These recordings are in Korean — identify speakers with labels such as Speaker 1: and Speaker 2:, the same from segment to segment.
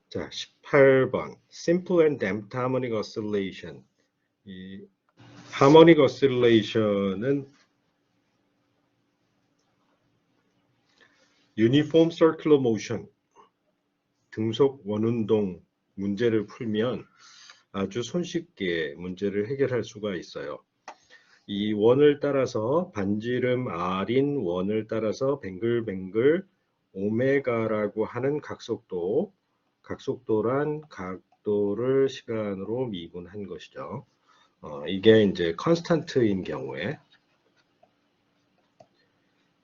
Speaker 1: 자, 18번. Simple and damped harmonic oscillation. 이 harmonic oscillation은 uniform circular motion, 등속 원운동 문제를 풀면 아주 손쉽게 문제를 해결할 수가 있어요. 이 원을 따라서 반지름 R인 원을 따라서 뱅글뱅글 오메가라고 하는 각속도란 각도를 시간으로 미분한 것이죠. 이게 이제 컨스탄트인 경우에,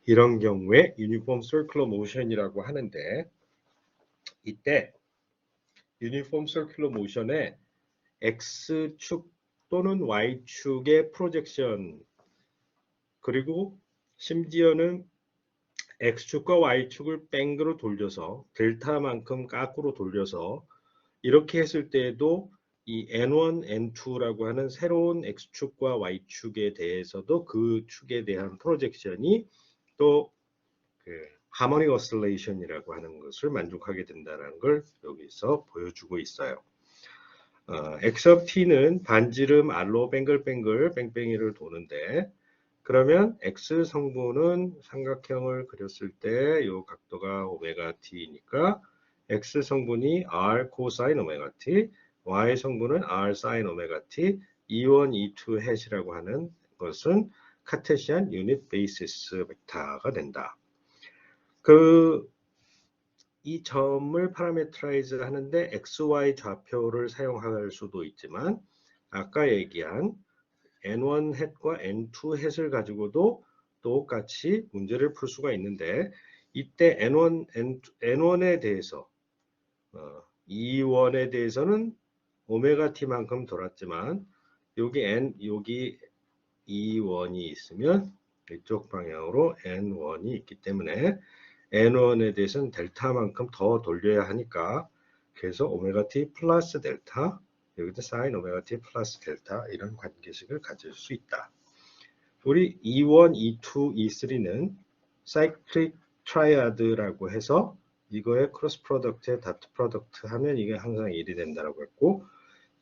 Speaker 1: 이런 경우에 유니폼 서큘러 모션이라고 하는데, 이때 유니폼 서큘러 모션에 X축 또는 Y축의 프로젝션, 그리고 심지어는 X축과 Y축을 뱅그로 돌려서 델타만큼 까꾸로 돌려서 이렇게 했을 때에도 이 N1, N2라고 하는 새로운 X축과 Y축에 대해서도 그 축에 대한 프로젝션이 또 하모닉 오실레이션이라고 하는 것을 만족하게 된다는 걸 여기서 보여주고 있어요. X of t는 반지름 R로 뱅글뱅글 뺑뺑이를 도는데, 그러면 X 성분은 삼각형을 그렸을 때 이 각도가 오메가 t니까 X 성분이 R 코사인 오메가 t, Y 성분은 R 사인 오메가 t, E1, E2 해시라고 하는 것은 카테시안 유닛 베이시스 벡터가 된다. 이 점을 파라메트라이즈 하는데 XY 좌표를 사용할 수도 있지만, 아까 얘기한 N1 햇과 N2 햇을 가지고도 똑같이 문제를 풀 수가 있는데, 이때 N1에 대해서 E1에 대해서는 오메가 t만큼 돌았지만, 여기 E1이 있으면 이쪽 방향으로 N1이 있기 때문에 N1에 대해서는 델타만큼 더 돌려야 하니까, 그래서 오메가 t 플러스 델타, 여기도 사인 오메가 t 플러스 델타, 이런 관계식을 가질 수 있다. 우리 E1, E2, E3는 사이클릭 트라이아드라고 해서 이거의 크로스 프로덕트에 다트 프로덕트 하면 이게 항상 1이 된다고 했고,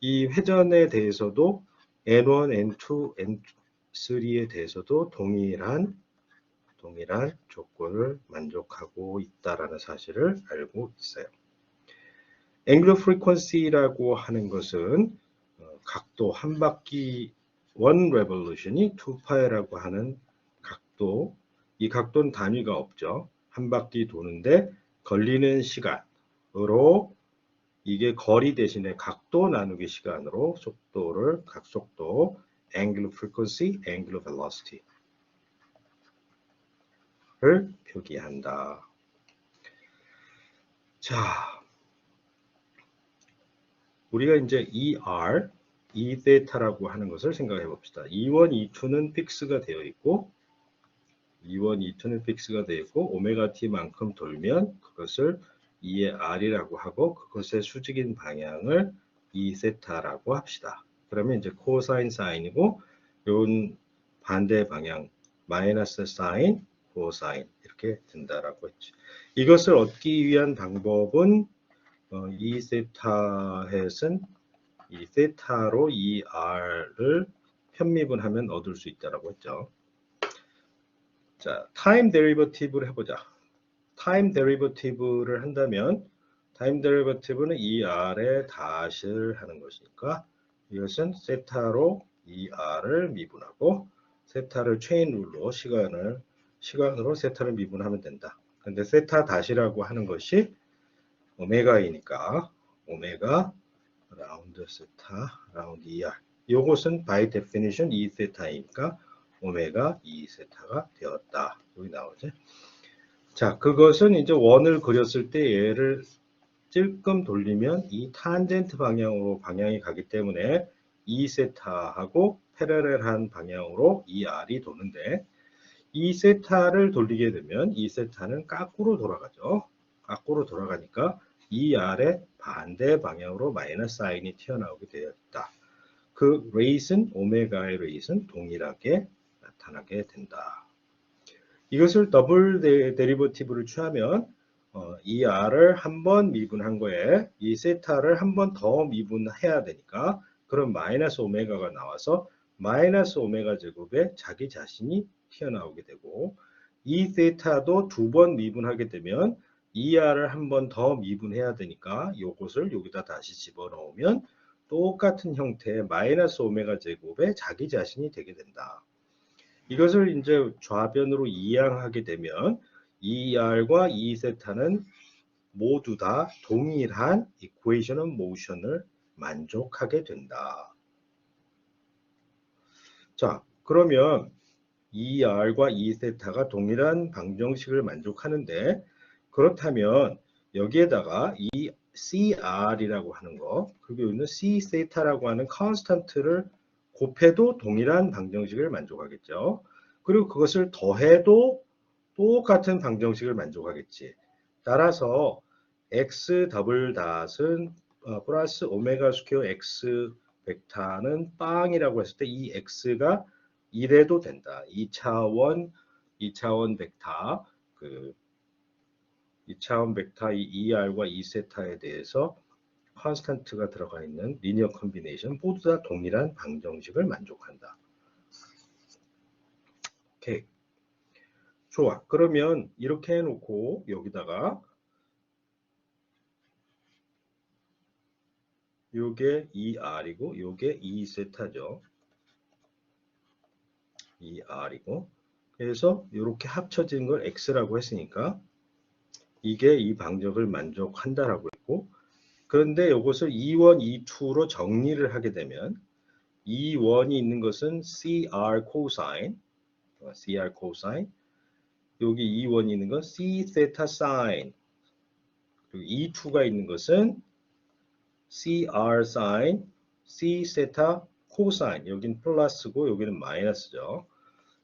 Speaker 1: 이 회전에 대해서도 N1, N2, N3에 대해서도 동일한 조건을 만족하고 있다라는 사실을 알고 있어요. 앵글러 프리퀀시라고 하는 것은 각도 한 바퀴 원 레볼루션이 2파이라고 하는 각도, 이 각도는 단위가 없죠. 한 바퀴 도는데 걸리는 시간으로, 이게 거리 대신에 각도 나누기 시간으로 각속도 angular frequency, angular velocity 를 표기한다. 자, 우리가 이제 ER, Eθ라고 하는 것을 생각해 봅시다. E1, E2는 픽스가 되어 있고, 오메가 t만큼 돌면 그것을 E의 R이라고 하고, 그것의 수직인 방향을 Eθ라고 합시다. 그러면 이제 코사인 사인이고, 이건 반대 방향 마이너스 사인, 코사인 이렇게 된다라고 했죠. 이것을 얻기 위한 방법은 이 세타 햇은 이 세타로 이 R을 편미분하면 얻을 수 있다라고 했죠. 자, 타임 데리버티브를 해보자. 타임 데리버티브를 한다면, 타임 데리버티브는 이 R에 다시를 하는 것이니까, 이것은 세타로 이 R을 미분하고, 세타를 체인 룰로 시간으로 세타를 미분하면 된다. 근데 세타 다시라고 하는 것이 오메가이니까 오메가 라운드 세타 라운드 ER, 이것은 by definition E 세타이니까 오메가 E 세타가 되었다. 여기 나오죠. 자, 그것은 이제 원을 그렸을 때 얘를 찔끔 돌리면 이 탄젠트 방향으로 방향이 가기 때문에 E 세타하고 패러렐한 방향으로 ER이 도는데, 이 세타를 돌리게 되면 이 세타는 거꾸로 돌아가죠. 거꾸로 돌아가니까 ER의 반대 방향으로 마이너스 사인이 튀어나오게 되어 있다. 그 레이스는, 오메가의 레이스는 동일하게 나타나게 된다. 이것을 더블 데리버티브를 취하면 이 r을 한 번 미분한 거에 이 세타를 한 번 더 미분해야 되니까 그럼 마이너스 오메가가 나와서 마이너스 오메가 제곱에 자기 자신이 튀어나오게 되고 이 세타도 두 번 미분하게 되면 이 r을 한 번 더 미분해야 되니까 요것을 여기다 다시 집어넣으면 똑같은 형태의 마이너스 오메가 제곱에 자기 자신이 되게 된다. 이것을 이제 좌변으로 이항하게 되면 ER과 E세타는 모두 다 동일한 equation of motion을 만족하게 된다. 자, 그러면 ER과 E세타가 동일한 방정식을 만족하는데 그렇다면 여기에다가 이 CR이라고 하는 거 그리고 있는 C세타라고 하는 컨스턴트를 곱해도 동일한 방정식을 만족하겠죠. 그리고 그것을 더해도 똑같은 방정식을 만족하겠지. 따라서 x 더블 닷은 플러스 오메가 스퀘어 x 벡터는 빵이라고 했을 때 이 x가 1해도 된다. 2차원 벡터 2차원 벡터 이 ER과 E세타에 대해서 컨스턴트가 들어가 있는 리니어 컨비네이션 모두 다 동일한 방정식을 만족한다. 오케이. 좋아. 그러면 이렇게 해놓고 여기다가 요게 ER이고 요게 E세타죠. ER이고 그래서 이렇게 합쳐진 걸 X라고 했으니까 이게 이 방정을 만족한다라고 했고 그런데 이것을 E1, E2로 정리를 하게 되면 E1이 있는 것은 CR 코사인 여기 E1이 있는 건 C 세타 사인 그리고 E2가 있는 것은 CR 사인 C 세타 코사인 여기는 플러스고 여기는 마이너스죠.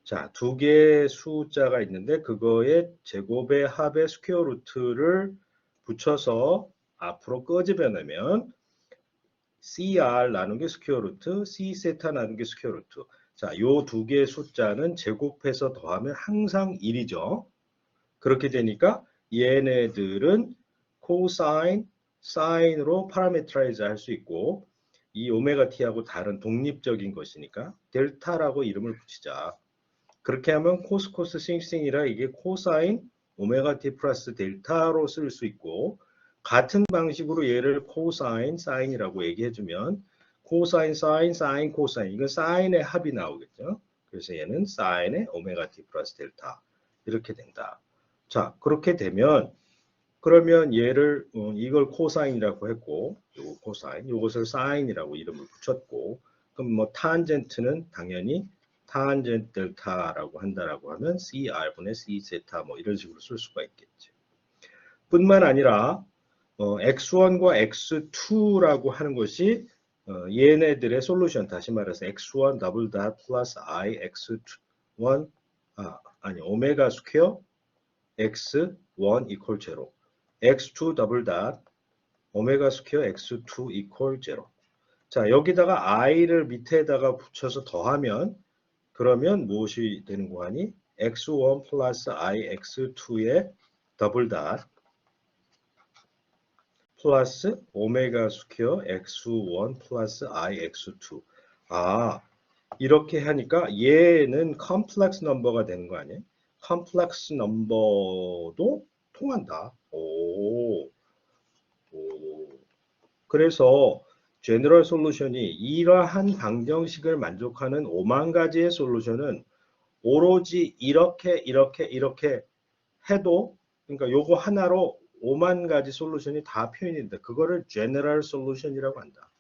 Speaker 1: 자, 두 개의 숫자가 있는데 그거의 제곱의 합의 스퀘어 루트를 붙여서 앞으로 끄집어내면 CR 나누기 스퀘어 루트, C 세타 나누기 스퀘어 루트. 자, 요 두 개의 숫자는 제곱해서 더하면 항상 1이죠. 그렇게 되니까 얘네들은 코사인, 사인으로 파라메트라이즈 할 수 있고 이 오메가 t하고 다른 독립적인 것이니까 델타라고 이름을 붙이자. 그렇게 하면 코스 싱싱이라 이게 코사인 오메가 t 플러스 델타로 쓸 수 있고 같은 방식으로 얘를 코사인 사인이라고 얘기해주면 코사인 사인 사인 코사인 이건 사인의 합이 나오겠죠. 그래서 얘는 사인의 오메가 t 플러스 델타 이렇게 된다. 자 그렇게 되면 그러면 얘를 이걸 코사인이라고 했고 요거 코사인 요것을 사인이라고 이름을 붙였고 그럼 뭐 탄젠트는 당연히 탄젠트 델타라고 한다라고 하면 CR분의 C 세타 뭐 이런 식으로 쓸 수가 있겠죠. 뿐만 아니라 X1과 X2라고 하는 것이 얘네들의 솔루션 다시 말해서 X1 더블 닷 플러스 I X1 아니 오메가 스퀘어 X1 이퀄 제로 X2 더블 닷 오메가 스퀘어 X2 이퀄 제로 자 여기다가 I를 밑에다가 붙여서 더하면 그러면 무엇이 되는 거 아니? X1 플러스 I X2의 더블 닷 플러스 오메가 스퀘어 X1 플러스 I X2 이렇게 하니까 얘는 컴플렉스 넘버가 되는 거 아니에요? 컴플렉스 넘버도 통한다. 그래서 제너럴 솔루션이 이러한 방정식을 만족하는 5만 가지의 솔루션은 오로지 이렇게 해도 그러니까 요거 하나로 5만 가지 솔루션이 다 표현이 된다. 그거를 제너럴 솔루션이라고 한다.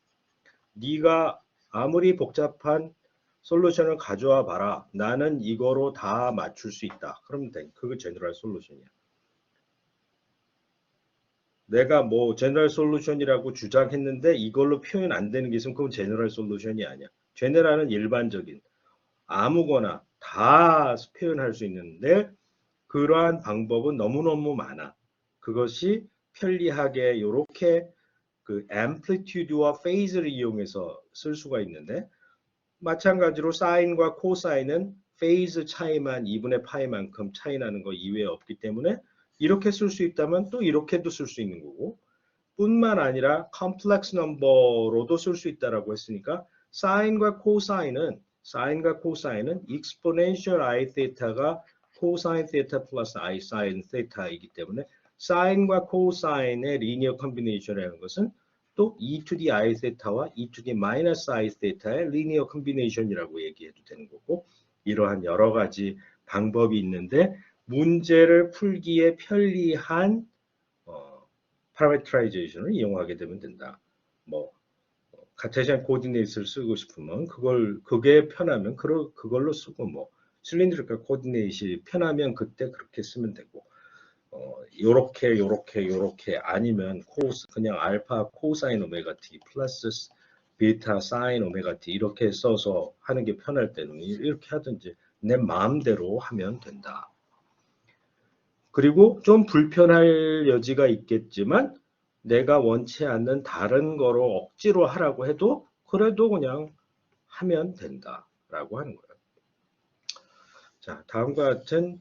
Speaker 1: 네가 아무리 복잡한 솔루션을 가져와 봐라. 나는 이거로 다 맞출 수 있다. 그러면 돼. 그게 제너럴 솔루션이야. 내가 뭐 제너럴 솔루션이라고 주장했는데 이걸로 표현 안 되는 게 있으면 그건 제너럴 솔루션이 아니야. 제너럴은 일반적인 아무거나 다 표현할 수 있는데 그러한 방법은 너무너무 많아. 그것이 편리하게 이렇게 그 앰플리튜드와 페이즈를 이용해서 쓸 수가 있는데 마찬가지로 사인과 코사인은 페이즈 차이만 2분의 파이만큼 차이 나는 거 이외에 없기 때문에 이렇게 쓸 수 있다면 또 이렇게도 쓸 수 있는 거고, 뿐만 아니라 컴플렉스 넘버로도 쓸 수 있다라고 했으니까 사인과 코사인은 exponential i 세타가 코사인 세타 플러스 i 사인 세타이기 때문에 사인과 코사인의 리니어 컨비네이션이라는 것은 또 e to the i 세타와 e to the minus i 세타의 리니어 컨비네이션이라고 얘기해도 되는 거고, 이러한 여러 가지 방법이 있는데 문제를 풀기에 편리한 파라메트라이제이션을 이용하게 되면 된다. 뭐 카테시안 코디네이트를 쓰고 싶으면 그게 편하면 그걸로 쓰고, 뭐 실린드리컬 코디네이트이 편하면 그때 그렇게 쓰면 되고, 요렇게 아니면 그냥 알파 코사인 오메가 t 플러스 베타 사인 오메가 t 이렇게 써서 하는 게 편할 때는 이렇게 하든지 내 마음대로 하면 된다. 그리고 좀 불편할 여지가 있겠지만 내가 원치 않는 다른 거로 억지로 하라고 해도 그래도 그냥 하면 된다라고 하는 거예요. 자, 다음과 같은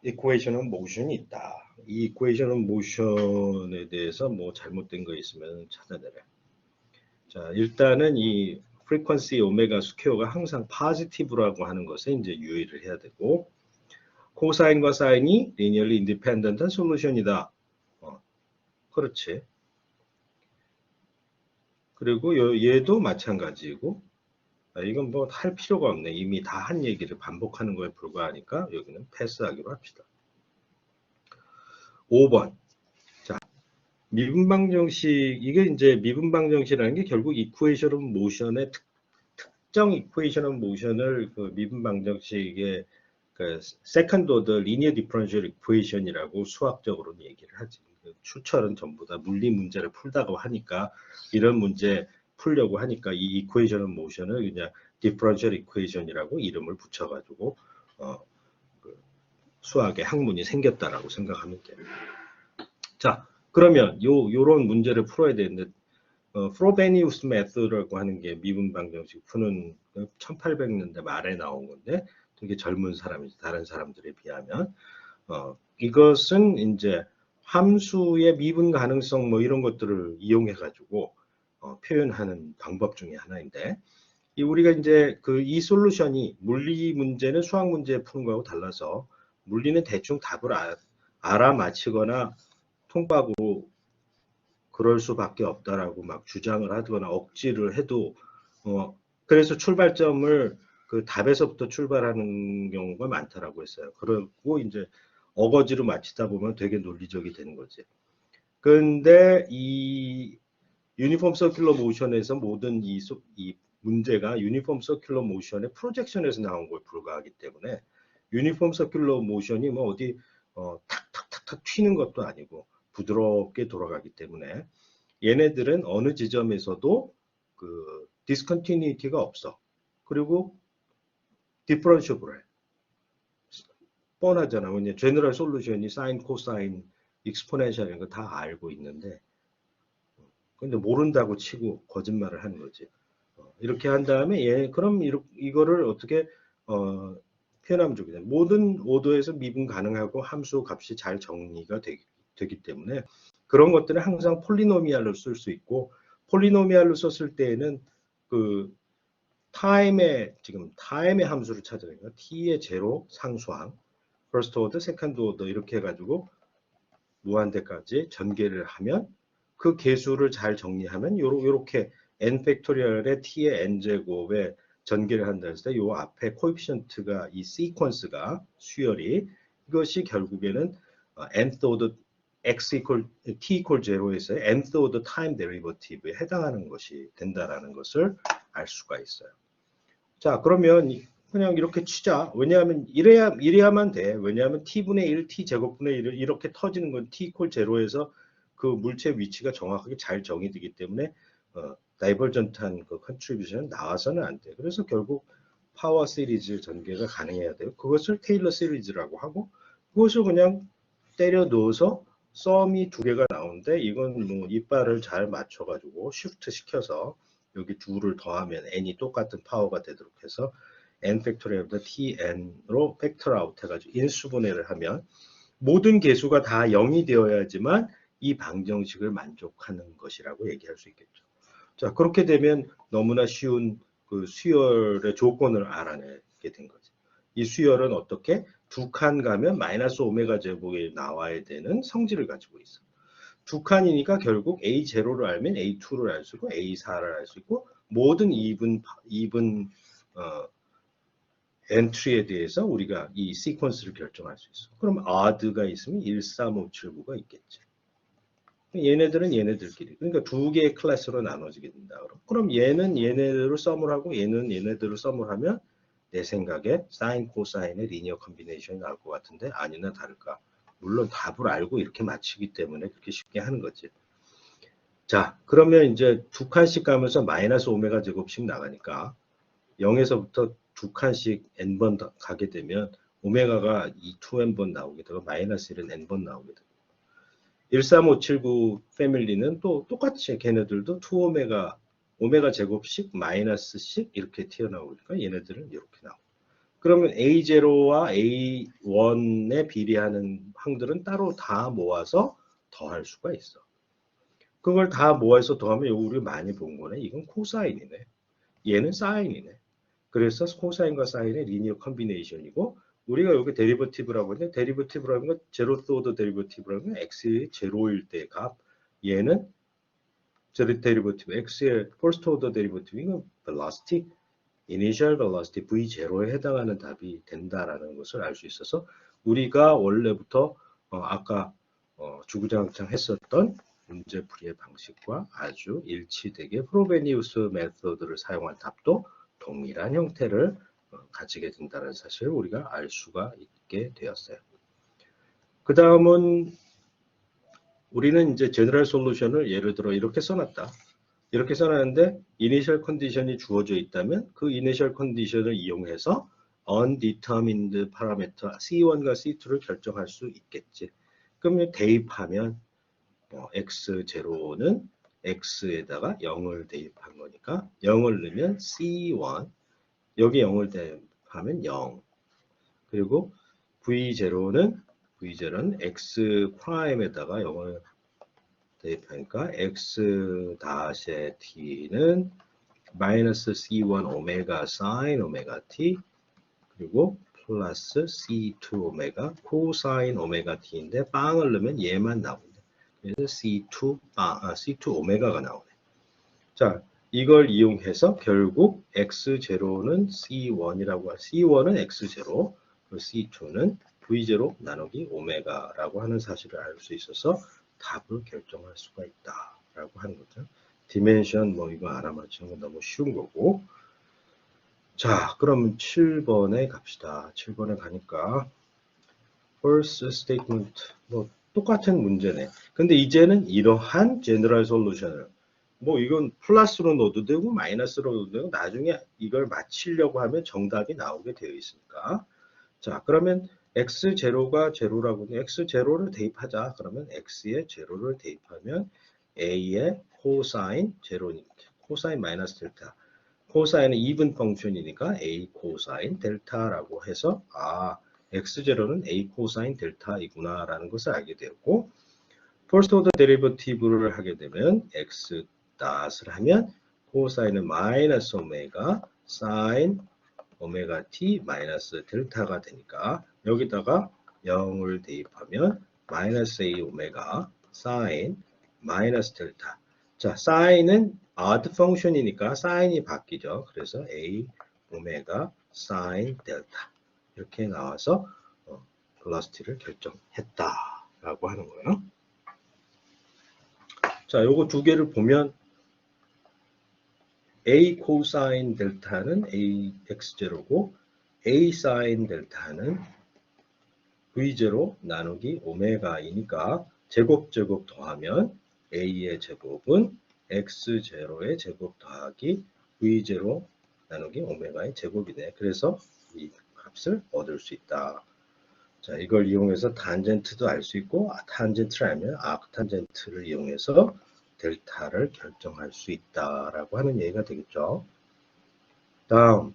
Speaker 1: equation of motion이 있다. 이 equation of motion에 대해서 뭐 잘못된 거 있으면 찾아내래. 자, 일단은 이 frequency 오메가 스퀘어가 항상 positive라고 하는 것에 이제 유의를 해야 되고, 코사인과 사인이 linearly independent한 솔루션이다. 그렇지. 그리고 얘도 마찬가지고, 이건 뭐 할 필요가 없네. 이미 다 한 얘기를 반복하는 거에 불과하니까 여기는 패스하기로 합시다. 5번. 자, 미분방정식, 이게 이제 미분방정식이라는 게 결국 이쿠에이션 오브 모션의 특정 이쿠에이션 오브 모션을 그 미분방정식의 그 세컨드 오더 리니어 디퍼런셜 이쿠에이션이라고 수학적으로는 얘기를 하지. 출처는 전부 다 물리 문제를 풀다가 하니까 이런 문제 풀려고 하니까 이 이쿠에이션 오브 모션을 그냥 디퍼런셜 이쿠에이션이라고 이름을 붙여가지고 그 수학의 학문이 생겼다라고 생각하면 돼요. 자, 그러면 요런 문제를 풀어야 되는데 프로베니우스 메소드라고 하는 게 미분방정식 푸는 1800년대 말에 나온 건데 되게 젊은 사람이지 다른 사람들에 비하면 이것은 이제 함수의 미분 가능성 뭐 이런 것들을 이용해 가지고 표현하는 방법 중에 하나인데, 우리가 이제 이 솔루션이 물리 문제는 수학 문제 푸는 거하고 달라서 물리는 대충 답을 알아맞히거나 통박으로 그럴 수밖에 없다라고 막 주장을 하거나 억지를 해도 그래서 출발점을 그 답에서부터 출발하는 경우가 많다라고 했어요. 그리고 이제 어거지로 맞히다 보면 되게 논리적이 되는 거지. 근데 이 유니폼 서큘러 모션에서 모든 이 문제가 유니폼 서큘러 모션의 프로젝션에서 나온 거에 불과하기 때문에 유니폼 서큘러 모션이 뭐 어디 탁탁탁탁 튀는 것도 아니고 부드럽게 돌아가기 때문에 얘네들은 어느 지점에서도 그 디스컨티니티가 없어. 그리고 디퍼런셔블해. 뻔하잖아. 왜냐 제너럴 솔루션이 사인, 코사인, 익스포넨셜 이런 거 다 알고 있는데 근데 모른다고 치고 거짓말을 하는 거지. 이렇게 한 다음에 그럼 이거를 어떻게 표현하면 좋겠냐. 모든 오도에서 미분 가능하고 함수 값이 잘 정리가 되기 때문에 그런 것들은 항상 폴리노미알로 쓸 수 있고, 폴리노미알로 썼을 때에는 그 타임의 함수를 찾아내니까 t의 제로 상수항, first order, second order 이렇게 해가지고 무한대까지 전개를 하면 그 계수를 잘 정리하면 요렇게 n 팩토리얼의 t의 n 제곱에 전개를 한다 했을 때 요 앞에 코에피션트가 이 시퀀스가 수열이 이것이 결국에는 nth order x t equal 0에서의 nth order time derivative에 해당하는 것이 된다라는 것을 알 수가 있어요. 자, 그러면 그냥 이렇게 치자. 왜냐하면 이래야만 돼. 왜냐하면 t분의 1, t 제곱분의 1 이렇게 터지는 건 t equal 0에서 그 물체 위치가 정확하게 잘 정의되기 때문에 다이버전트한 그 컨트리뷰션은 나와서는 안 돼. 그래서 결국 파워 시리즈 전개가 가능해야 돼요. 그것을 테일러 시리즈라고 하고, 그것을 그냥 때려 넣어서 썸이 두 개가 나오는데 이건 뭐 이빨을 잘 맞춰가지고 쉬프트 시켜서 여기 둘을 더하면 n이 똑같은 파워가 되도록 해서 n 팩토리얼보다 tn으로 팩터 아웃 해가지고 인수분해를 하면 모든 개수가 다 0이 되어야지만 이 방정식을 만족하는 것이라고 얘기할 수 있겠죠. 자, 그렇게 되면 너무나 쉬운 그 수열의 조건을 알아내게 된 거죠. 이 수열은 어떻게? 두 칸 가면 마이너스 오메가 제곱이 나와야 되는 성질을 가지고 있어. 두 칸이니까 결국 A0를 알면 A2를 알 수 있고 A4를 알 수 있고 모든 이분 엔트리에 대해서 우리가 이 시퀀스를 결정할 수 있어. 그럼 odd가 있으면 1, 3, 5, 7, 9가 있겠지. 얘네들은 얘네들끼리. 그러니까 두 개의 클래스로 나눠지게 된다. 그럼 얘는 얘네들을 썸을 하고 얘는 얘네들을 썸을 하면 내 생각에 사인, 코사인의 리니어 컨비네이션이 나올 것 같은데 아니나 다를까. 물론 답을 알고 이렇게 맞추기 때문에 그렇게 쉽게 하는 거지. 자, 그러면 이제 두 칸씩 가면서 마이너스 오메가 제곱씩 나가니까 0에서부터 두 칸씩 n번 가게 되면 오메가가 2n번 나오게 되고 마이너스 1은 n번 나오게 되고 13579 패밀리는 또 똑같이 걔네들도 2오메가 오메가 제곱씩 마이너스씩 이렇게 튀어나오니까 얘네들은 이렇게 나오고 그러면 A0와 A1에 비례하는 항들은 따로 다 모아서 더할 수가 있어. 그걸 다 모아서 더하면 우리 많이 본 거네. 이건 코사인이네. 얘는 사인이네. 그래서 코사인과 사인의 리니어 컨비네이션이고 우리가 여기 데리버티브라고 하는데 데리버티브라는 건 제로 오더 데리버티브라는 건 x의 제로일 때 값 얘는 제로 데리버티브 x의 퍼스트 오더 데리버티브 이건 velocity initial velocity v0에 해당하는 답이 된다라는 것을 알 수 있어서 우리가 원래부터 아까 주구장창 했었던 문제풀이의 방식과 아주 일치되게 프로베니우스 메소드를 사용한 답도 동일한 형태를 가지게 된다는 사실을 우리가 알 수가 있게 되었어요. 그 다음은 우리는 이제 제너럴 솔루션을 예를 들어 이렇게 써놨다. 이렇게 써놨는데 이니셜 컨디션이 주어져 있다면 그 이니셜 컨디션을 이용해서 undetermined parameter C1과 C2를 결정할 수 있겠지. 그러면 대입하면 x0는 x에다가 0을 대입한 거니까 0을 넣으면 C1 여기 0을 대입하면 0 그리고 V0는 x 프라임에다가 0을 대입하니까 x t는 마이너스 C1 오메가 사인 오메가 t 그리고 플러스 C2 오메가 코사인 오메가 t인데 빵을 넣으면 얘만 나오네. 그래서 C2 오메가가 나오네. 자, 이걸 이용해서 결국 x0는 C1이라고 C1은 x0, C2는 V0 나누기 오메가라고 하는 사실을 알 수 있어서 답을 결정할 수가 있다라고 하는 거죠. 디멘션 뭐 이거 알아맞히는 건 너무 쉬운 거고. 자, 그럼 7번에 갑시다. 7번에 가니까 first statement 뭐 똑같은 문제네. 근데 이제는 이러한 general solution을 뭐 이건 플러스로 넣어도 되고 마이너스로 넣어도 되고 나중에 이걸 맞추려고 하면 정답이 나오게 되어 있으니까 자 그러면 x0가 제로라고 하면 x0를 대입하자. 그러면 x에 제로를 대입하면 a의 코사인 제로니까 코사인 마이너스 델타 코사인은 이분 펑션이니까 a 코사인 델타라고 해서 x0는 a 코사인 델타이구나 라는 것을 알게 되었고 퍼스트 오더 데리버티브를 하게 되면 x 닷을 하면 코사인은 마이너스 오메가 사인 오메가 t 마이너스 델타가 되니까 여기다가 0을 대입하면 마이너스 a 오메가 사인 마이너스 델타 자 사인은 odd 펑션이니까 사인이 바뀌죠. 그래서 a 오메가 사인 델타 이렇게 나와서 velocity를 결정했다라고 하는 거예요. 자, 요거 두 개를 보면 A 코사인 델타는 AX0고 A 사인 델타는 V0 나누기 오메가이니까 제곱 더하면 A의 제곱은 X0의 제곱 더하기 V0 나누기 오메가의 제곱이네. 그래서 이 값을 얻을 수 있다. 자, 이걸 이용해서 탄젠트도 알 수 있고 탄젠트를 알면 아크탄젠트를 이용해서 델타를 결정할 수 있다라고 하는 얘기가 되겠죠. 다음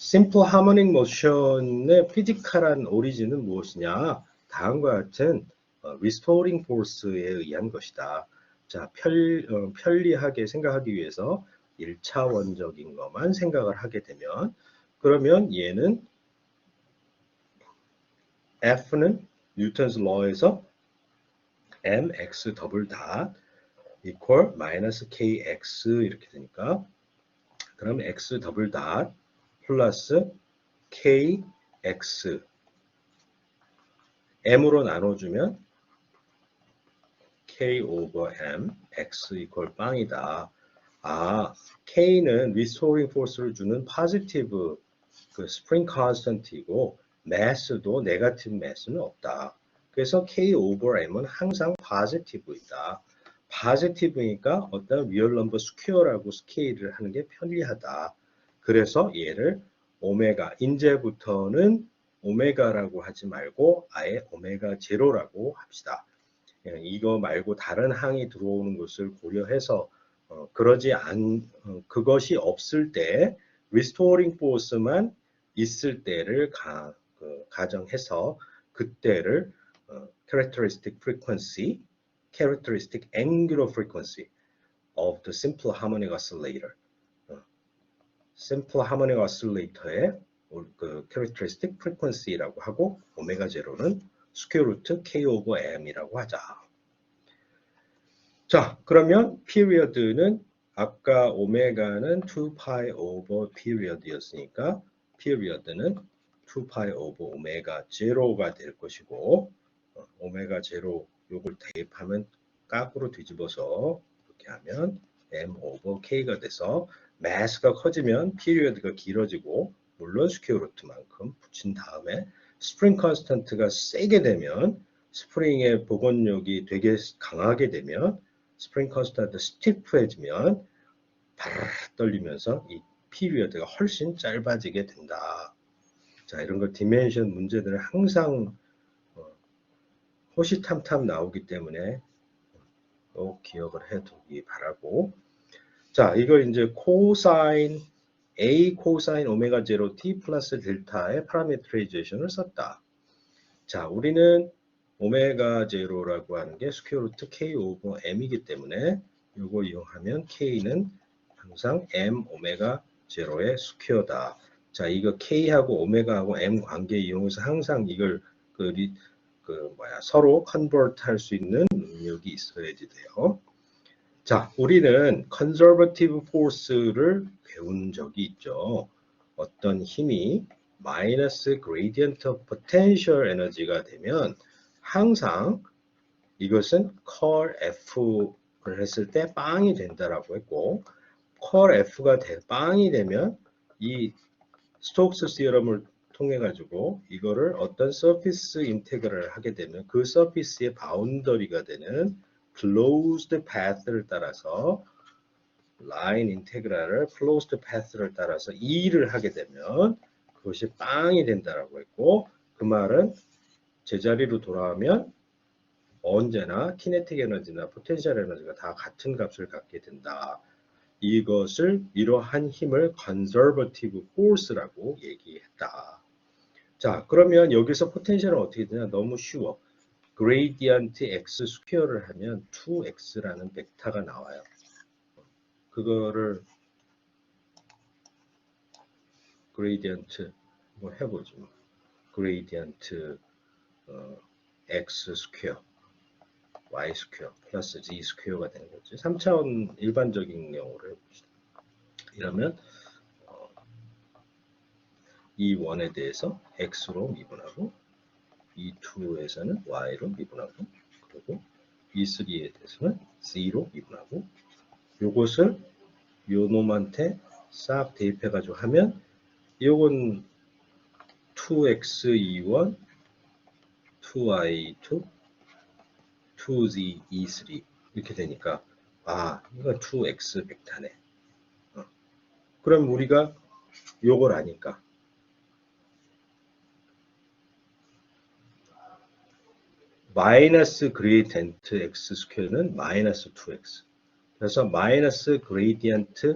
Speaker 1: 심플 하모닉 모션의 피지컬한 오리진은 무엇이냐? 다음과 같은 리스토링 포스에 의한 것이다. 자, 편리하게 생각하기 위해서 1차원적인 것만 생각을 하게 되면, 그러면 얘는 F는 뉴턴스 러에서 mx 더블 닷 equal 마이너스 kx 이렇게 되니까, 그럼 x 더블 닷 플러스 kx m으로 나눠주면 k 오버 m x 이퀄 빵이다. 아, k는 리스토링 포스를 주는 포지티브 그 스프링 컨스턴트이고 매스도 네거티브 매스는 없다. 그래서 k 오버 m은 항상 포지티브이다. 포지티브니까 어떤 리얼 넘버 스퀘어라고 스케일을 하는 게 편리하다. 그래서 얘를 오메가, 이제부터는 오메가라고 하지 말고 아예 오메가 제로라고 합시다. 이거 말고 다른 항이 들어오는 것을 고려해서 그것이 없을 때 리스토링 포스만 있을 때를 가정해서 그때를 characteristic frequency, characteristic angular frequency of the simple harmonic oscillator, simple harmonic oscillator의 그 characteristic frequency라고 하고 오메가 제로는 스퀘어 루트 k 오버 m이라고 하자. 자, 그러면 period는 아까 오메가는 2파이 오버 period였으니까 period는 2파이 오버 오메가 제로가 될 것이고 오메가 제로 요걸 대입하면 깍으로 뒤집어서 이렇게 하면 m 오버 k가 돼서 mass가 커지면 period가 길어지고 물론 스퀘어 루트만큼 붙인 다음에 스프링 컨스턴트가 세게 되면 스프링의 복원력이 되게 강하게 되면 스프링 컨스턴트 스티프해지면 바르르 떨리면서 이 피리어드가 훨씬 짧아지게 된다. 자, 이런 거 디멘션 문제들은 항상 호시탐탐 나오기 때문에 꼭 기억을 해두기 바라고. 자, 이걸 이제 코사인 A 코사인 오메가 제로 T 플러스 델타의 파라메트라이제이션을 썼다. 자, 우리는 오메가 제로라고 하는 게 스퀘어 루트 K 오버 M이기 때문에 이거 이용하면 K는 항상 M 오메가 제로의 스퀘어다. 자, 이거 K하고 오메가하고 M 관계 이용해서 항상 이걸 서로 컨버트 할 수 있는 능력이 있어야지 돼요. 자, 우리는 컨저버티브 포스를 배운 적이 있죠. 어떤 힘이 마이너스 그레디언트 오브 포텐셜 에너지가 되면 항상 이것은 컬 F를 했을 때 빵이 된다라고 했고 컬 F가 빵이 되면 이 스톡스 시어럼을 통해 가지고 이거를 어떤 서피스 인테그럴을 하게 되면 그 서피스의 바운더리가 되는 closed path를 따라서 라인 인테그랄을 closed path를 따라서 E를 하게 되면 그것이 빵이 된다라고 했고 그 말은 제자리로 돌아오면 언제나 키네틱 에너지나 포텐셜 에너지가 다 같은 값을 갖게 된다. 이것을 이러한 힘을 conservative force라고 얘기했다. 자, 그러면 여기서 포텐셜은 어떻게 되냐? 너무 쉬워. 그레이디언트 x 스퀘어를 하면 2x라는 벡터가 나와요. 그거를 그레이디언트 뭐 해보죠. 그레이디언트 x 스퀘어 y 스퀘어 플러스 z 스퀘어가 되는 거지. 3차원 일반적인 경우를 해봅시다. 이러면 이 원에 대해서 x로 미분하고 이 2에서는 y로 미분하고 그리고 이 3에 대해서는 z로 미분하고 요것을 요 놈한테 싹 대입해 가지고 하면 요건 2x21 2y2 2z23 이렇게 되니까 아 이거 2x 벡터네. 그럼 우리가 요걸 아니까 마이너스 그레이디언트 x 스퀘어는 마이너스 2x 그래서 마이너스 그레이디언트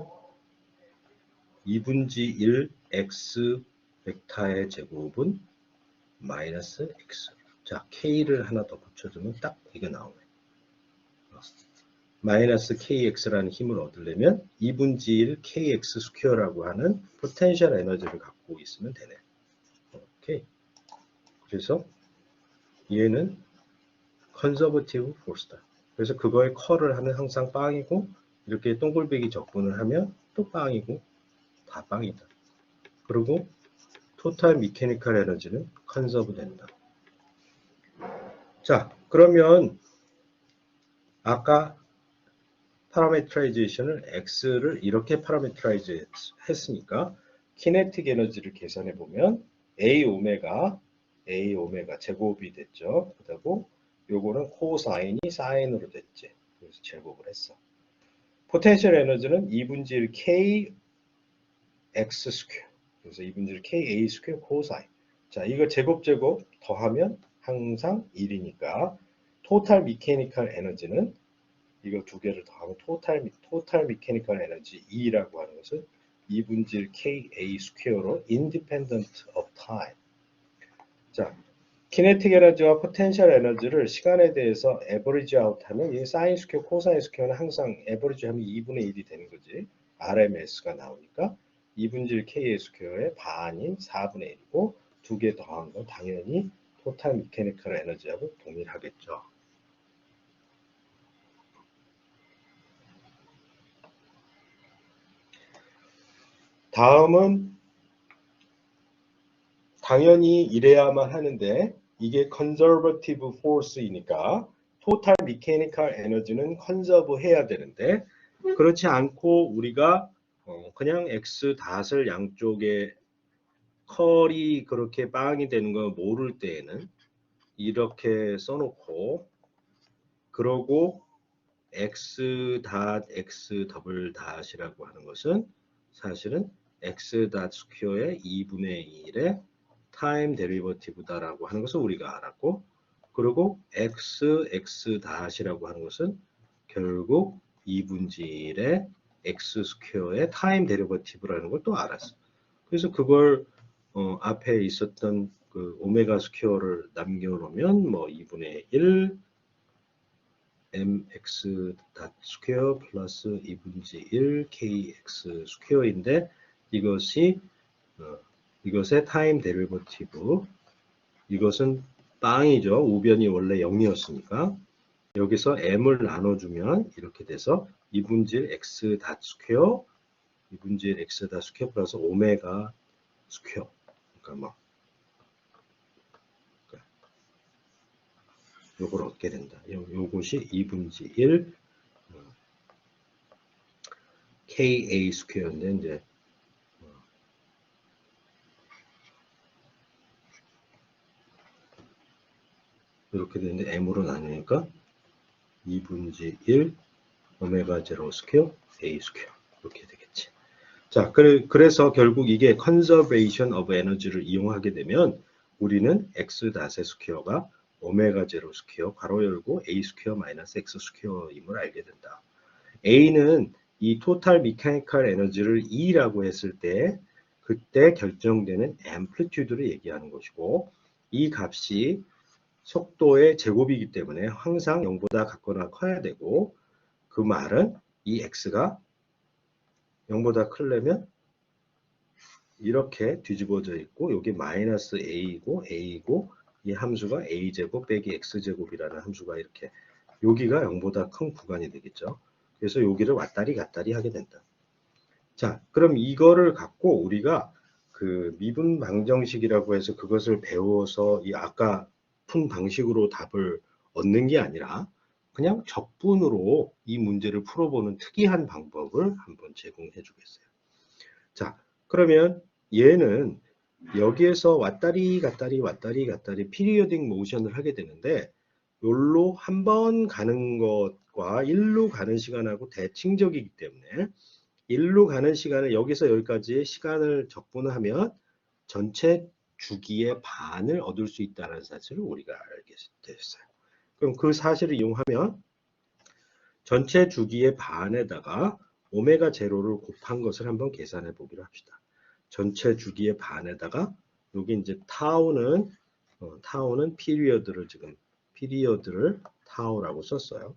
Speaker 1: 2분지 1 x 벡터의 제곱은 마이너스 x. 자, k를 하나 더 붙여주면 딱 이게 나오네. 마이너스 kx라는 힘을 얻으려면 2분지 1 kx 스퀘어라고 하는 포텐셜 에너지를 갖고 있으면 되네. 오케이. 그래서 얘는 컨저버티브 포스다. 그래서 그거의 컬을 하면 항상 빵이고, 이렇게 동글배기 적분을 하면 또 빵이고, 다 빵이다. 그리고 토탈 미케니컬 에너지는 컨저브 된다. 자, 그러면 아까 파라메트라이제이션을 x를 이렇게 파라메트라이즈 했으니까 키네틱 에너지를 계산해 보면 a 오메가 제곱이 됐죠. 그리고 요거는 코사인이 사인으로 됐지. 그래서 제곱을 했어. 포텐셜 에너지는 2분지 1 k x 스퀘어. 그래서 2분지 1 k a 스퀘어 코사인. 자, 이거 제곱 더하면 항상 1이니까 토탈 미케니컬 에너지는 이거 두 개를 더하면 토탈 미케니컬 에너지 E라고 하는 것은 2분지 1 KA 스퀘어로 independent of time. 자, 키네틱 에너지와 포텐셜 에너지를 시간에 대해서 에버리지 아웃 하면 이 사인 스퀘어, 코사인 스퀘어는 항상 에버리지 하면 2분의 1이 되는 거지. RMS가 나오니까 2분지 1 KA 스퀘어의 반인 4분의 1이고 두 개 더한 건 당연히 토탈 미케니컬 에너지하고 동일하겠죠. 다음은 당연히 이래야만 하는데 이게 conservative force이니까 total mechanical energy는 conserve 해야 되는데 그렇지 않고 우리가 그냥 x 닷을 양쪽에 컬이 그렇게 빵이 되는 걸 모를 때에는 이렇게 써놓고 그러고 x 닷 x 더블 닷이라고 하는 것은 사실은 x 닷 스퀘어의 2분의 1의 타임 데리버티브다라고 하는 것을 우리가 알았고 그리고 x 닷이라고 하는 것은 결국 2분지 1의 x 스퀘어의 타임 데리버티브라는 걸 또 알았어. 그래서 그걸 앞에 있었던 그 오메가 스퀘어를 남겨놓으면 뭐 2분의 1 mx 닷 스퀘어 플러스 2분지 1 kx 스퀘어인데 이것이 이것의 타임 데리버티브 이것은 빵이죠. 우변이 원래 0이었으니까 여기서 m을 나눠주면 이렇게 돼서 2분지 1 x 닷 스퀘어 2분지 1 x 닷 스퀘어 플러스 오메가 스퀘어 그러니까 뭐 요걸 얻게 된다. 요것이 2분지 1 KA 스퀘어인데 이제 이렇게 되는데 m으로 나누니까 2분지 1 오메가 제로 스퀘어 A 스퀘어 이렇게 되겠지. 자, 그래서 결국 이게 conservation of energy를 이용하게 되면 우리는 x 닷의 스퀘어가 오메가 제로 스퀘어 괄호 열고 a 스퀘어 마이너스 x 스퀘어임을 알게 된다. a는 이 토탈 미케니컬 에너지를 E라고 했을 때 그때 결정되는 앰플리튜드를 얘기하는 것이고 이 값이 속도의 제곱이기 때문에 항상 0보다 같거나 커야 되고 그 말은 이 x가 0보다 크려면 이렇게 뒤집어져 있고 여기 마이너스 a이고 이 함수가 a제곱 빼기 x제곱이라는 함수가 이렇게 여기가 0보다 큰 구간이 되겠죠. 그래서 여기를 왔다리 갔다리 하게 된다. 자, 그럼 이거를 갖고 우리가 그 미분 방정식이라고 해서 그것을 배워서 이 아까 푼 방식으로 답을 얻는 게 아니라 그냥 적분으로 이 문제를 풀어보는 특이한 방법을 한번 제공해 주겠어요. 자, 그러면 얘는 여기에서 왔다리 갔다리 피리어딩 모션을 하게 되는데 여기로 한 번 가는 것과 일로 가는 시간하고 대칭적이기 때문에 일로 가는 시간을 여기서 여기까지의 시간을 적분하면 전체 주기의 반을 얻을 수 있다는 사실을 우리가 알게 됐어요. 그럼 그 사실을 이용하면 전체 주기의 반에다가 오메가 제로를 곱한 것을 한번 계산해 보기로 합시다. 전체 주기의 반에다가 여기 이제 타우는 피리어드를 타우라고 썼어요.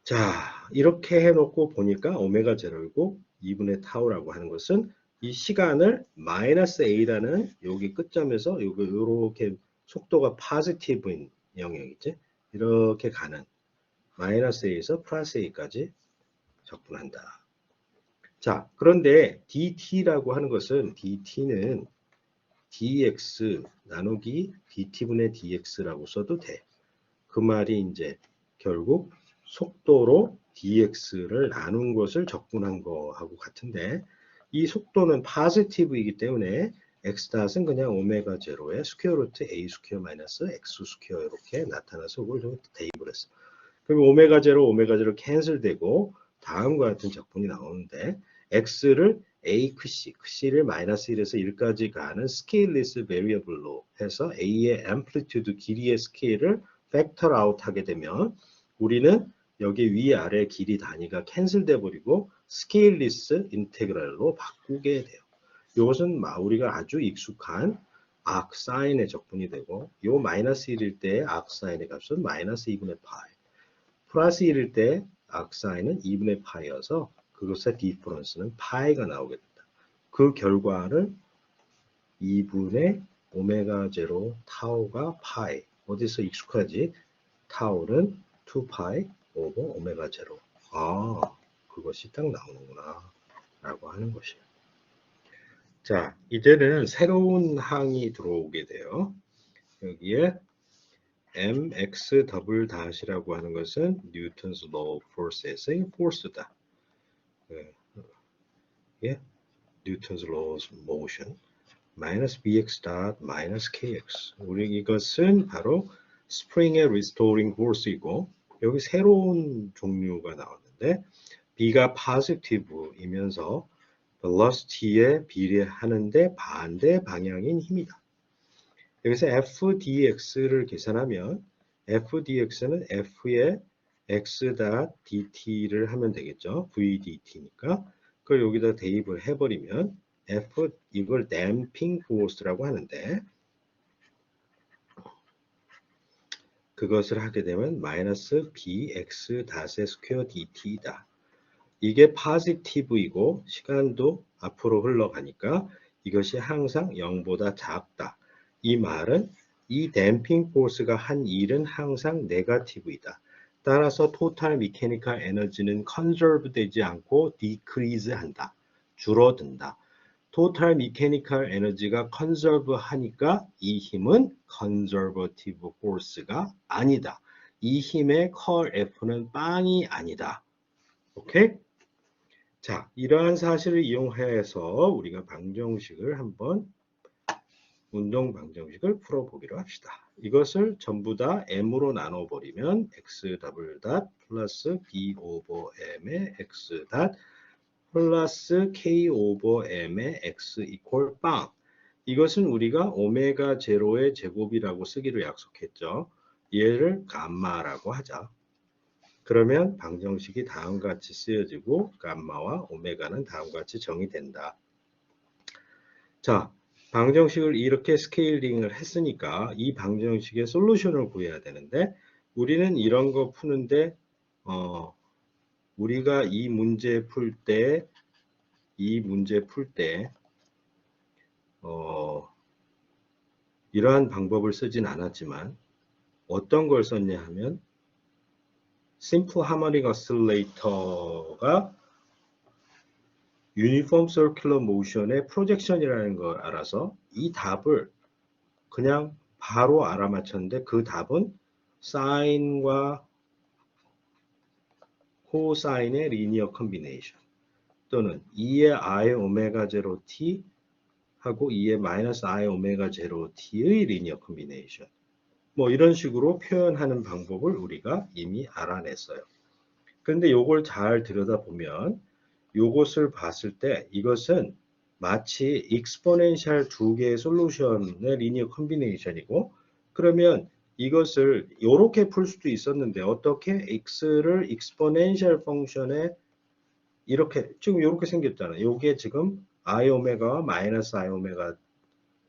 Speaker 1: 자, 이렇게 해놓고 보니까 오메가 제로이고 2분의 타우라고 하는 것은 이 시간을 마이너스 a라는 여기 끝점에서 이렇게 속도가 포지티브인 영역이지. 이렇게 가는 마이너스 a에서 플러스 a까지 적분한다. 자, 그런데 dt라고 하는 것은 dt는 dx 나누기 dt분의 dx라고 써도 돼. 그 말이 이제 결국 속도로 dx를 나눈 것을 적분한 거하고 같은데 이 속도는 포지티브이기 때문에 x.은 그냥 오메가 제로의 스퀘어 루트 a 스퀘어 마이너스 x 스퀘어 이렇게 나타나서 그걸 좀 대입을 했어. 그럼 오메가 제로 캔슬되고 다음과 같은 적분이 나오는데 x를 a c를 마이너스 1에서 1까지 가는 스케일리스 베리어블로 해서 a의 앰플리튜드 길이의 스케일을 팩터 아웃 하게 되면 우리는 여기 위아래 길이 단위가 캔슬돼 버리고 스케일리스 인테그랄로 바꾸게 돼요. 이것은 우리가 아주 익숙한 아크 사인의 적분이 되고 요 마이너스 1일 때 아크 사인의 값은 마이너스 2분의 파이 플러스 1일 때 아크 사인은 2분의 파이여서 그것의 디퍼런스는 파이가 나오게 된다. 그 결과를 2분의 오메가 제로 타우가 파이 어디서 익숙하지? 타우는 2파이 오버 오메가 제로. 아, 그것이 딱 나오는구나 라고 하는 것이에요. 자, 이제는 새로운 항이 들어오게 돼요. 여기에 mx 더블 닷이라고 하는 것은 뉴턴스 로우 포스에서의 포스다. 예, 뉴턴스 로우 모션 마이너스 bx 닷 마이너스 kx. 우리 이것은 바로 스프링의 리스토링 포스이고 여기 새로운 종류가 나왔는데 b가 포지티브이면서 velocity에 비례하는데 반대 방향인 힘이다. 여기서 fdx를 계산하면 fdx는 f의 x dt를 하면 되겠죠. vdt니까 그걸 여기다 대입을 해버리면 이걸 damping force라고 하는데 그것을 하게 되면 마이너스 bx 닷의 스퀘어 dt이다. 이게 포지티브이고 시간도 앞으로 흘러가니까 이것이 항상 0보다 작다. 이 말은 이 댐핑 포스가 한 일은 항상 네거티브이다. 따라서 토탈 미케니컬 에너지는 컨저브 되지 않고 디크리즈 한다. 줄어든다. 토탈 미케니컬 에너지가 컨저브 하니까 이 힘은 컨저버티브 포스가 아니다. 이 힘의 컬 F는 빵이 아니다. 오케이? 자, 이러한 사실을 이용해서 우리가 방정식을 한번 운동 방정식을 풀어보기로 합시다. 이것을 전부 다 m으로 나눠버리면 x 더블 닷 플러스 b 오버 m의 x 닷 플러스 k 오버 m의 x 이퀄 빵. 이것은 우리가 오메가 제로의 제곱이라고 쓰기로 약속했죠. 얘를 감마라고 하자. 그러면 방정식이 다음과 같이 쓰여지고 감마와 오메가는 다음과 같이 정의된다. 자, 방정식을 이렇게 스케일링을 했으니까 이 방정식의 솔루션을 구해야 되는데 우리는 이런 거 푸는데 우리가 이 문제 풀 때 이러한 방법을 쓰진 않았지만 어떤 걸 썼냐 하면 심플 하모닉 오실레이터가 유니폼 서큘러 모션의 프로젝션이라는 걸 알아서 이 답을 그냥 바로 알아맞혔는데 그 답은 사인과 코사인의 리니어 컨비네이션 또는 2의 I 오메가 제로 t 하고 2의 마이너스 I 오메가 제로 t의 리니어 컨비네이션 뭐 이런 식으로 표현하는 방법을 우리가 이미 알아냈어요. 그런데 이걸 잘 들여다보면 이것을 봤을 때 이것은 마치 익스포넨셜 두 개의 솔루션의 리니어 컨비네이션이고 그러면 이것을 이렇게 풀 수도 있었는데 어떻게 x를 익스포넨셜 펑션에 이렇게 지금 이렇게 생겼잖아요. 이게 지금 I 오메가와 마이너스 I 오메가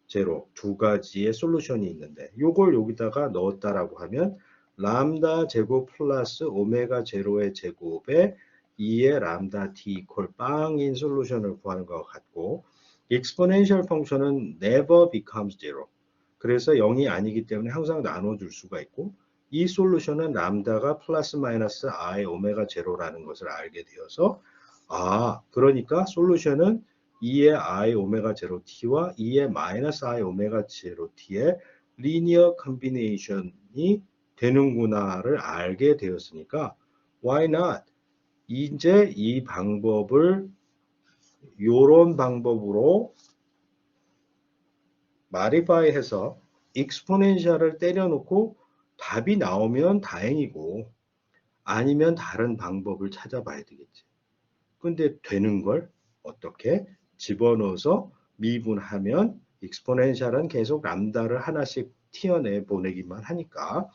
Speaker 1: 제로 두 가지의 솔루션이 있는데 요걸 여기다가 넣었다라고 하면 람다 제곱 플러스 오메가 제로의 제곱에 2의 람다 t 이퀄 빵인 솔루션을 구하는 것과 같고 exponential 펑션은 never becomes zero. 그래서 0이 아니기 때문에 항상 나눠줄 수가 있고 이 솔루션은 람다가 플러스 마이너스 I 오메가 제로라는 것을 알게 되어서 그러니까 솔루션은 2의 I 오메가 제로 t와 2의 마이너스 I 오메가 제로 t의 리니어 컨비네이션이 되는구나를 알게 되었으니까 why not? 이제 이 방법을 요런 방법으로 modify 해서 exponential을 때려놓고 답이 나오면 다행이고 아니면 다른 방법을 찾아봐야 되겠지. 근데 되는 걸 어떻게 집어넣어서 미분하면 exponential은 계속 람다를 하나씩 튀어내 보내기만 하니까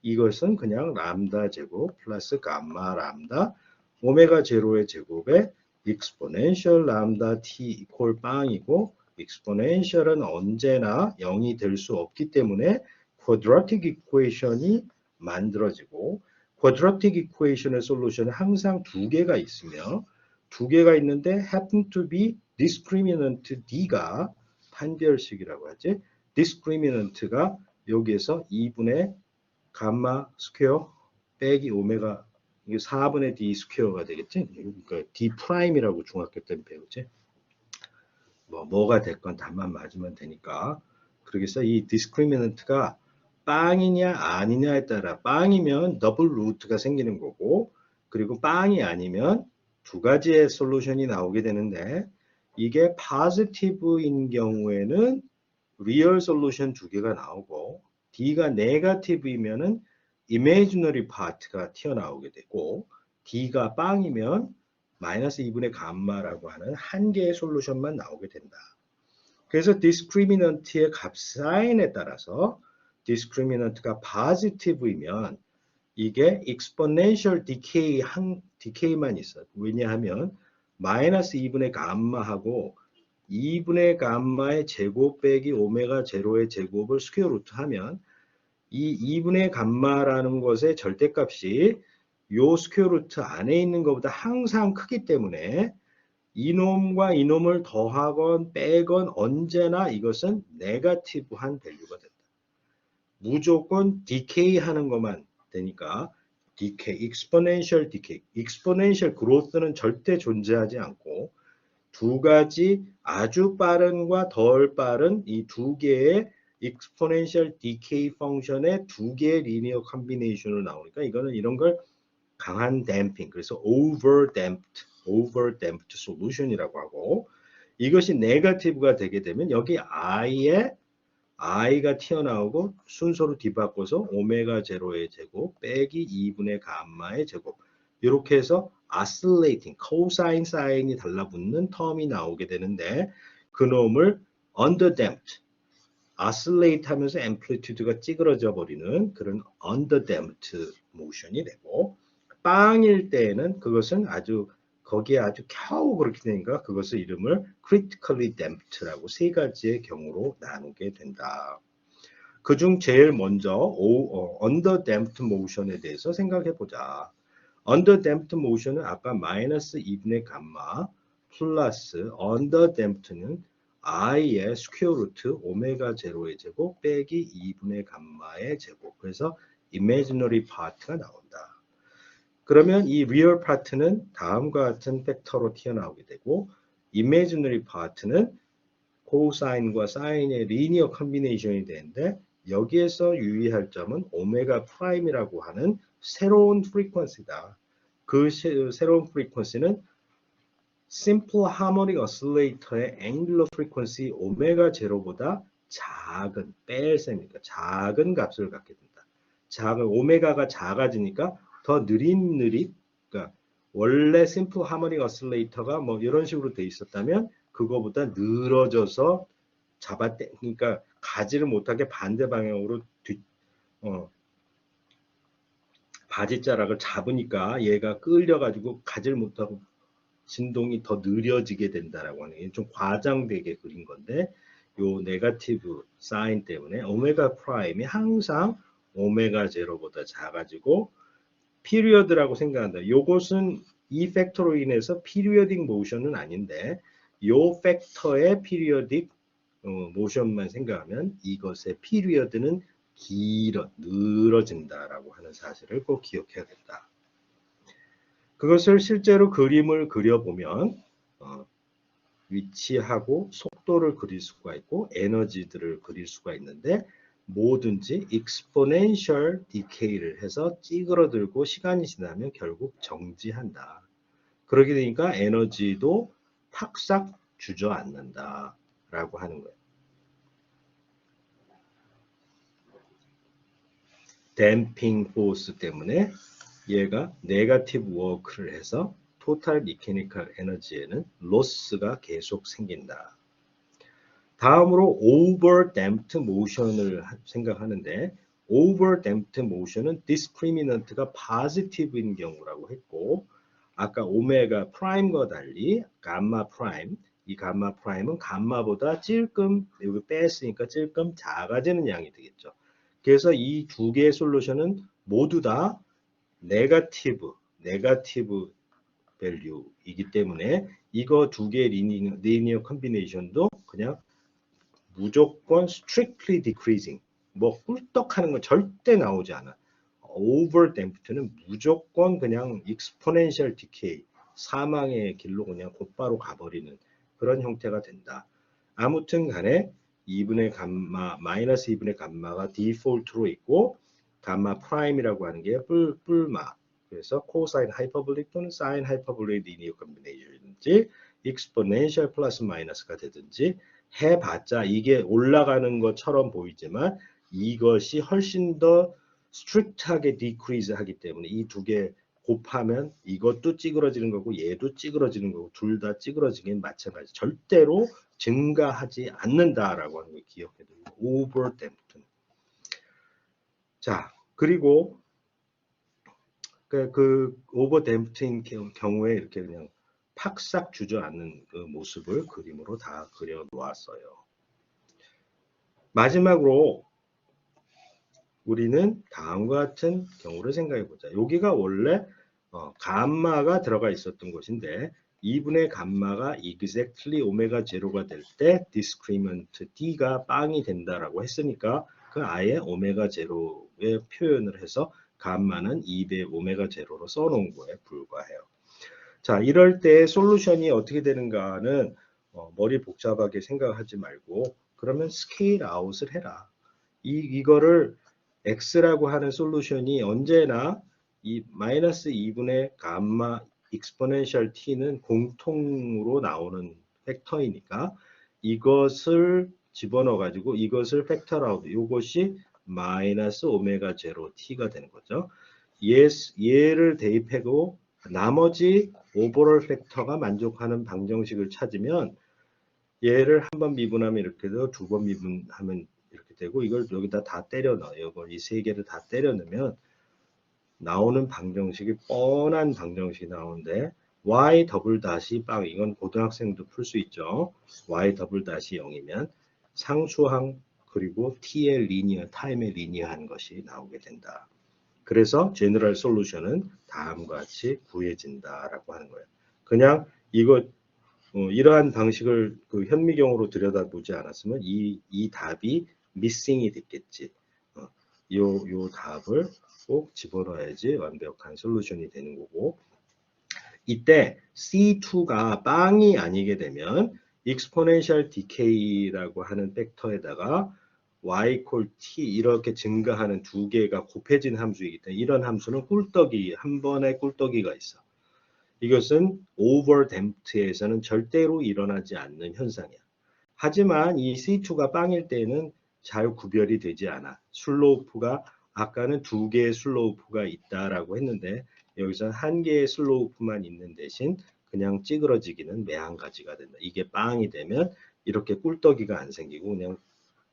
Speaker 1: 이것은 그냥 람다 제곱 플러스 감마 람다 오메가 제로의 제곱에 exponential 람다 t 이퀄 빵이고 exponential은 언제나 0이 될 수 없기 때문에 quadratic equation이 만들어지고 quadratic equation의 솔루션은 항상 두 개가 있으며 두 개가 있는데 happen to be discriminant d가 판별식이라고 하지. discriminant가 여기에서 2분의 감마 스퀘어 빼기 오메가 이게 4분의 d 스퀘어가 되겠지. 그러니까 d 프라임이라고 중학교 때 배우지. 뭐가 됐건 답만 맞으면 되니까. 그러겠어. 이 discriminant가 빵이냐 아니냐에 따라 빵이면 더블 루트가 생기는 거고 그리고 빵이 아니면 두 가지의 솔루션이 나오게 되는데 이게 positive인 경우에는 리얼 솔루션 두 개가 나오고 D가 네거티브이면은 imaginary part가 튀어나오게 되고 D가 빵이면 마이너스 2분의 감마라고 하는 한 개의 솔루션만 나오게 된다. 그래서 discriminant의 값 사인에 따라서 discriminant가 positive이면 이게 exponential decay만 있어. 왜냐하면 마이너스 2분의 감마하고 2분의 감마의 제곱 빼기 오메가 제로의 제곱을 스퀘어 루트 하면 이 2분의 감마라는 것의 절대값이 요 스퀘어 루트 안에 있는 것보다 항상 크기 때문에 이놈과 이놈을 더하건 빼건 언제나 이것은 네거티브한 밸류가 된다. 무조건 디케이 하는 것만 되니까 디케이, exponential decay, exponential growth는 절대 존재하지 않고 두 가지 아주 빠른과 덜 빠른 이 두 개의 exponential decay 펑션의 두 개의 리니어 컨비네이션으로 나오니까 이거는 이런 걸 강한 댐핑, 그래서 over damped solution이라고 하고 이것이 네거티브가 되게 되면 여기 i가 튀어나오고 순서로 뒤바꿔서 오메가 제로의 제곱 빼기 2분의 감마의 제곱 이렇게 해서 oscillating, 코사인 사인이 달라붙는 텀이 나오게 되는데 그놈을 underdamped, oscillate 하면서 amplitude가 찌그러져 버리는 그런 underdamped motion이 되고 빵일 때에는 그것은 거기에 아주 겨우 그렇게 되니까 그것을 이름을 critically damped라고 세 가지의 경우로 나누게 된다. 그중 제일 먼저 underdamped motion에 대해서 생각해 보자. underdamped motion은 아까 마이너스 2분의 감마 플러스 underdamped는 i의 스퀘어 루트 오메가 제로의 제곱 빼기 2분의 감마의 제곱. 그래서 imaginary part가 나온다. 그러면 이 real part는 다음과 같은 팩터로 튀어나오게 되고 imaginary part는 코사인과 사인의 리니어 컨비네이션이 되는데 여기에서 유의할 점은 오메가 프라임이라고 하는 새로운 프리퀀시다. 그 새로운 프리퀀시는 simple harmonic oscillator의 angular frequency 오메가 제로보다 작은 뺄셈이니까 작은 값을 갖게 된다. 작은 오메가가 작아지니까 더 느릿느릿, 그러니까 원래 simple harmonic oscillator가 뭐 이런 식으로 돼 있었다면 그거보다 늘어져서 그러니까 가지를 못하게 반대 방향으로 바지자락을 잡으니까 얘가 끌려가지고 가지를 못하고 진동이 더 느려지게 된다라고 하는 게 좀 과장되게 그린 건데 요 네거티브 사인 때문에 오메가 프라임이 항상 오메가 제로보다 작아지고 피리어드라고 생각한다. 요것은 이 팩터로 인해서 피리어딕 모션은 아닌데 요 팩터의 피리어딕 모션만 생각하면 이것의 피리어드는 늘어진다라고 하는 사실을 꼭 기억해야겠다. 그것을 실제로 그림을 그려보면 위치하고 속도를 그릴 수가 있고 에너지들을 그릴 수가 있는데 뭐든지 exponential decay를 해서 찌그러들고 시간이 지나면 결국 정지한다. 그러게 되니까 에너지도 팍싹 주저앉는다 라고 하는 거예요. 댐핑 포스 때문에 얘가 네거티브 워크를 해서 토탈 미케니컬 에너지에는 로스가 계속 생긴다. 다음으로 오버 댐프트 모션을 생각하는데 오버 댐프트 모션은 디스크리미넌트가 포지티브인 경우라고 했고 아까 오메가 프라임과 달리 감마 프라임 이 감마 프라임은 감마보다 찔끔 여기 뺐으니까 찔끔 작아지는 양이 되겠죠. 그래서 이 두 개의 솔루션은 모두 다 네거티브 밸류이기 때문에 이거 두 개의 리니어 컨비네이션도 그냥 무조건 strictly decreasing 뭐 꿀떡하는 건 절대 나오지 않아. over damped는 무조건 그냥 exponential decay 사망의 길로 그냥 곧바로 가버리는 그런 형태가 된다. 아무튼 간에 2분의 감마 마이너스 2분의 감마가 디폴트로 있고 감마 프라임이라고 하는 게 뿔마 그래서 코사인 하이퍼볼릭 또는 사인 하이퍼볼릭 리니어 컨비네이션인지 익스포넨셜 플러스 마이너스가 되든지 해봤자 이게 올라가는 것처럼 보이지만 이것이 훨씬 더 스트릭트하게 디크리즈 하기 때문에 이 두 개 곱하면 이것도 찌그러지는 거고 얘도 찌그러지는 거고 둘 다 찌그러지긴 마찬가지. 절대로 증가하지 않는다라고 하는 걸 기억해야 됩니다. 오버 댐프트. 자, 그리고 그 오버 댐프트인 경우에 이렇게 그냥 팍싹 주저앉는 그 모습을 그림으로 다 그려 놓았어요. 마지막으로 우리는 다음과 같은 경우를 생각해 보자. 여기가 원래 감마가 들어가 있었던 것인데 2분의 감마가 exactly 오메가 제로가 될 때 discrement d가 빵이 된다라고 했으니까 그 아예 오메가 제로의 표현을 해서 감마는 2배 오메가 제로로 써놓은 거에 불과해요. 자, 이럴 때 솔루션이 어떻게 되는가는 머리 복잡하게 생각하지 말고 그러면 스케일 아웃을 해라. 이거를 x라고 하는 솔루션이 언제나 이 마이너스 2분의 감마 익스포넨셜 t는 공통으로 나오는 팩터이니까 이것을 집어넣어 가지고 이것을 팩터 아웃 이것이 마이너스 오메가 제로 t가 되는 거죠. 얘를 대입하고 나머지 오버롤 팩터가 만족하는 방정식을 찾으면 얘를 한 번 미분하면 이렇게 되고 두 번 미분하면 이렇게 되고 이걸 여기다 다 때려 넣어요. 이 세 개를 다 때려 넣으면 나오는 방정식이 뻔한 방정식이 나오는데 y 더블 다시 빵 이건 고등학생도 풀 수 있죠. y 더블 다시 0이면 상수항 그리고 t의 리니어 타임의 리니어한 것이 나오게 된다. 그래서 제너럴 솔루션은 다음과 같이 구해진다라고 하는 거예요. 그냥 이러한 방식을 그 현미경으로 들여다보지 않았으면 이 답이 미싱이 됐겠지. 요 답을 꼭 집어넣어야지 완벽한 솔루션이 되는 거고. 이때 C2가 빵이 아니게 되면 exponential decay라고 하는 팩터에다가 y 콜 t 이렇게 증가하는 두 개가 곱해진 함수이기 때문에 이런 함수는 꿀떡이 한 번에 꿀떡이가 있어. 이것은 오버 댐프트에서는 절대로 일어나지 않는 현상이야. 하지만 이 C2가 빵일 때는 잘 구별이 되지 않아. 슬로우프가 아까는 두 개의 슬로우프가 있다라고 했는데 여기서 한 개의 슬로우프만 있는 대신 그냥 찌그러지기는 매한가지가 된다. 이게 빵이 되면 이렇게 꿀떡이가 안 생기고 그냥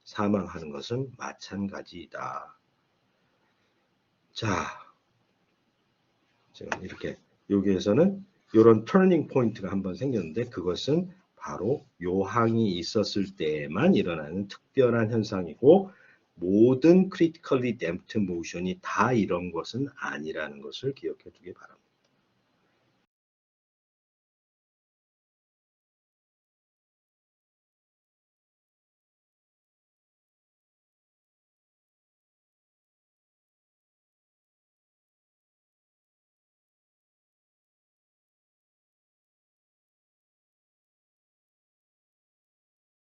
Speaker 1: 사망하는 것은 마찬가지이다. 자, 지금 이렇게 여기에서는 이런 터닝 포인트가 한번 생겼는데 그것은 바로 요 항이 있었을 때에만 일어나는 특별한 현상이고 모든 critically damped motion이 다 이런 것은 아니라는 것을 기억해 두기 바랍니다.